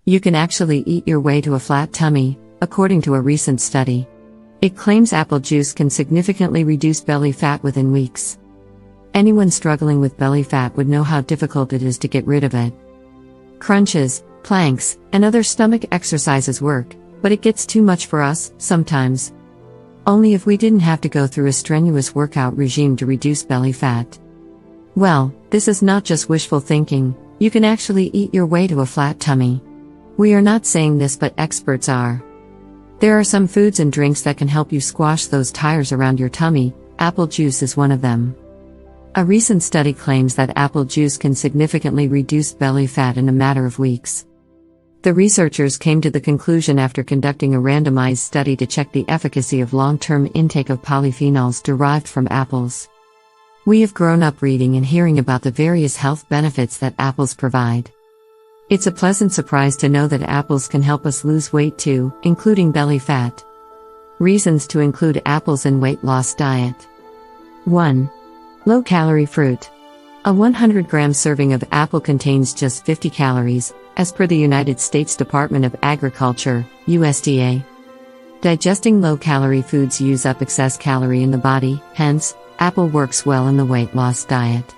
You can actually eat your way to a flat tummy, according to a recent study. It claims apple juice can significantly reduce belly fat within weeks. Anyone struggling with belly fat would know how difficult it is to get rid of it. Crunches, planks, and other stomach exercises work, but it gets too much for us, sometimes. Only if we didn't have to go through a strenuous workout regime to reduce belly fat. Well, this is not just wishful thinking, you can actually eat your way to a flat tummy. We are not saying this, but experts are. There are some foods and drinks that can help you squash those tires around your tummy. Apple juice is one of them. A recent study claims that apple juice can significantly reduce belly fat in a matter of weeks. The researchers came to the conclusion after conducting a randomized study to check the efficacy of long-term intake of polyphenols derived from apples. We have grown up reading and hearing about the various health benefits that apples provide. It's a pleasant surprise to know that apples can help us lose weight too, including belly fat. Reasons to include apples in weight loss diet. 1. Low-calorie fruit. A 100-gram serving of apple contains just 50 calories, as per the United States Department of Agriculture, USDA. Digesting low-calorie foods use up excess calorie in the body, hence, apple works well in the weight loss diet.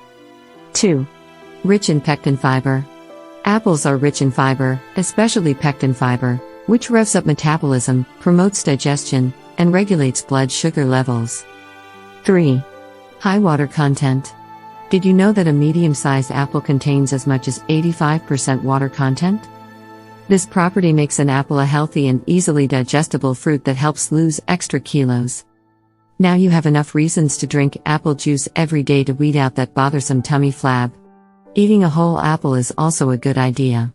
2. Rich in pectin fiber. Apples are rich in fiber, especially pectin fiber, which revs up metabolism, promotes digestion, and regulates blood sugar levels. 3. High water content. Did you know that a medium-sized apple contains as much as 85% water content? This property makes an apple a healthy and easily digestible fruit that helps lose extra kilos. Now you have enough reasons to drink apple juice every day to weed out that bothersome tummy flab. Eating a whole apple is also a good idea.